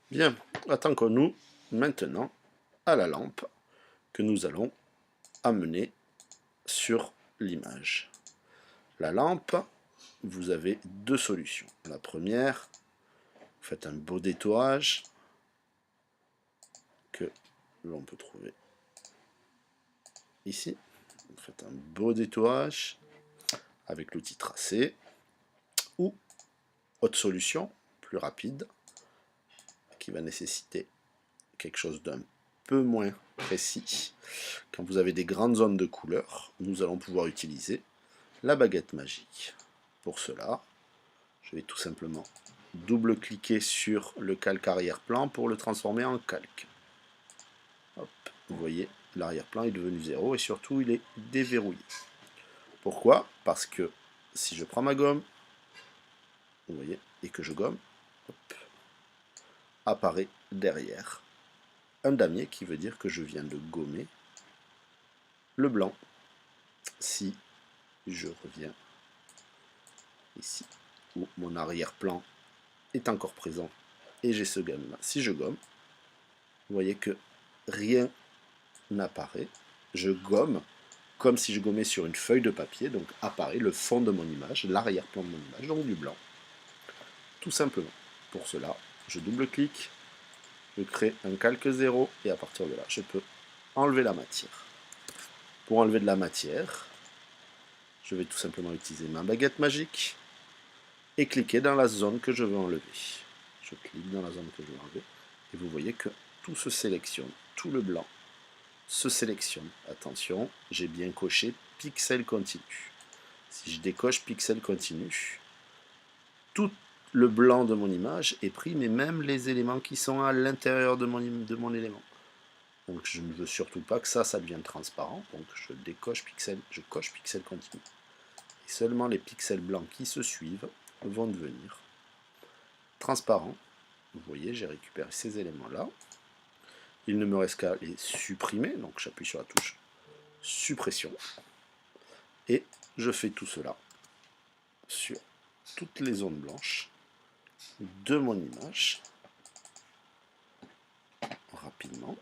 Bien, attaquons-nous maintenant à la lampe que nous allons amener sur l'image. La lampe, vous avez deux solutions. La première, vous faites un beau détourage que l'on peut trouver ici. Vous faites un beau détourage avec l'outil tracé, ou autre solution, plus rapide, qui va nécessiter quelque chose d'un peu moins précis. Quand vous avez des grandes zones de couleur, nous allons pouvoir utiliser la baguette magique. Pour cela, je vais tout simplement double-cliquer sur le calque arrière-plan pour le transformer en calque. Hop, vous voyez, l'arrière-plan est devenu 0 et surtout il est déverrouillé. Pourquoi? Parce que si je prends ma gomme, vous voyez, et que je gomme, hop, apparaît derrière un damier qui veut dire que je viens de gommer le blanc. Si je reviens ici, où mon arrière-plan est encore présent et j'ai ce gomme là, si je gomme, vous voyez que rien n'apparaît. Je gomme comme si je gommais sur une feuille de papier, donc apparaît le fond de mon image, l'arrière-plan de mon image, donc du blanc. Tout simplement. Pour cela, je double-clique, je crée un calque 0 et à partir de là, je peux enlever la matière. Pour enlever de la matière, je vais tout simplement utiliser ma baguette magique et cliquer dans la zone que je veux enlever. Je clique dans la zone que je veux enlever et vous voyez que tout se sélectionne, tout le blanc se sélectionne. Attention, j'ai bien coché pixel continu. Si je décoche pixel continu, tout le blanc de mon image est pris, mais même les éléments qui sont à l'intérieur de mon élément. Donc je ne veux surtout pas que ça devienne transparent. Donc je décoche pixel, je coche pixel continu. Et seulement les pixels blancs qui se suivent vont devenir transparents. Vous voyez, j'ai récupéré ces éléments-là. Il ne me reste qu'à les supprimer. Donc j'appuie sur la touche suppression. Et je fais tout cela sur toutes les zones blanches de mon image rapidement.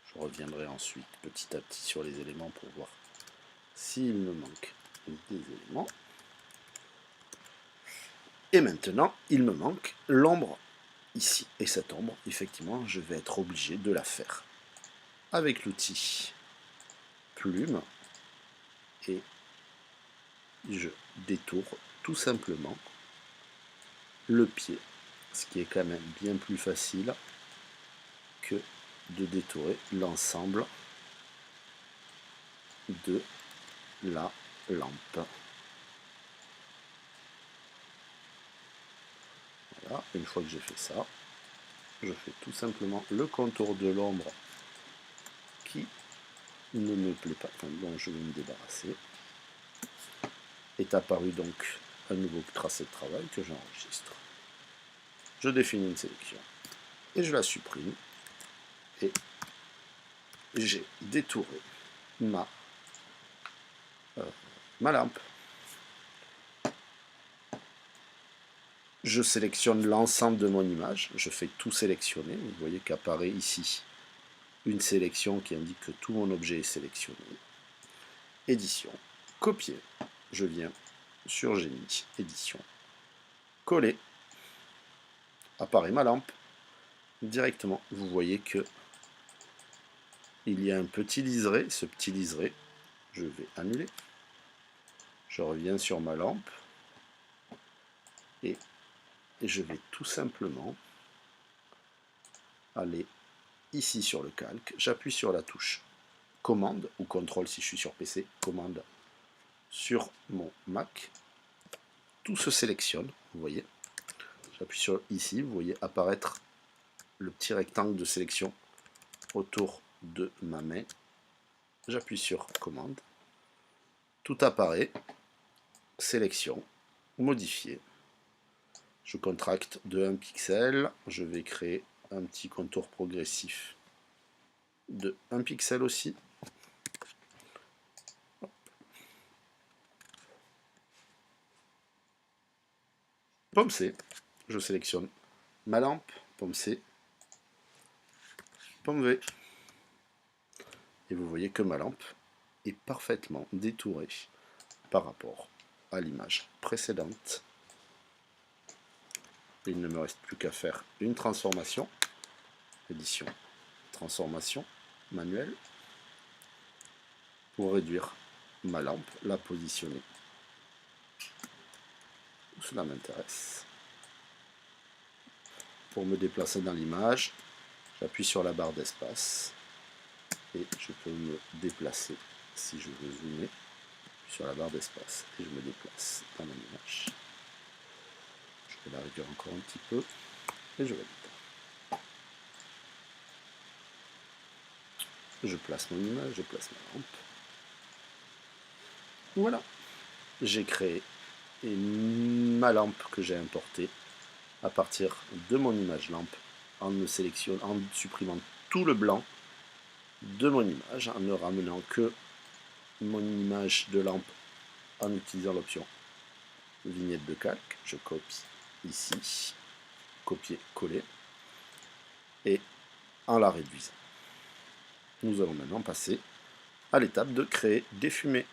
Je reviendrai ensuite petit à petit sur les éléments pour voir s'il me manque des éléments. Et maintenant, il me manque l'ombre ici. Et cette ombre, effectivement, je vais être obligé de la faire avec l'outil plume. Et je détourne tout simplement le pied. Ce qui est quand même bien plus facile que de détourer l'ensemble de la lampe. Voilà, une fois que j'ai fait ça, je fais tout simplement le contour de l'ombre qui ne me plaît pas, dont je vais me débarrasser. Est apparu donc un nouveau tracé de travail que j'enregistre. Je définis une sélection et je la supprime. Et j'ai détouré ma lampe. Je sélectionne l'ensemble de mon image, je fais tout sélectionner. Vous voyez qu'apparaît ici une sélection qui indique que tout mon objet est sélectionné. Édition, copier. Je viens sur Génie, édition, coller. Apparaît ma lampe. Directement, vous voyez que il y a un petit liseré. Ce petit liseré, je vais annuler. Je reviens sur ma lampe et je vais tout simplement aller ici sur le calque. J'appuie sur la touche commande ou contrôle si je suis sur PC, commande sur mon Mac. Tout se sélectionne, vous voyez. J'appuie sur ici, vous voyez apparaître le petit rectangle de sélection autour de ma main. J'appuie sur commande. Tout apparaît. Sélection, modifier. Je contracte de 1 pixel. Je vais créer un petit contour progressif de 1 pixel aussi. Pomme C, je sélectionne ma lampe, pomme C, pomme V. Et vous voyez que ma lampe est parfaitement détourée par rapport à l'image précédente. Il ne me reste plus qu'à faire une transformation, édition, transformation, manuelle, pour réduire ma lampe, la positionner où cela m'intéresse. Pour me déplacer dans l'image, j'appuie sur la barre d'espace et je peux me déplacer si je veux zoomer sur la barre d'espace et je me déplace dans mon image. Je vais la réduire encore un petit peu et je valide. Je place mon image, je place ma lampe. Voilà, j'ai créé ma lampe que j'ai importée à partir de mon image lampe en supprimant tout le blanc de mon image, en ne ramenant que mon image de lampe en utilisant l'option vignette de calque. Je copie ici, copier-coller, et en la réduisant. Nous allons maintenant passer à l'étape de créer des fumées.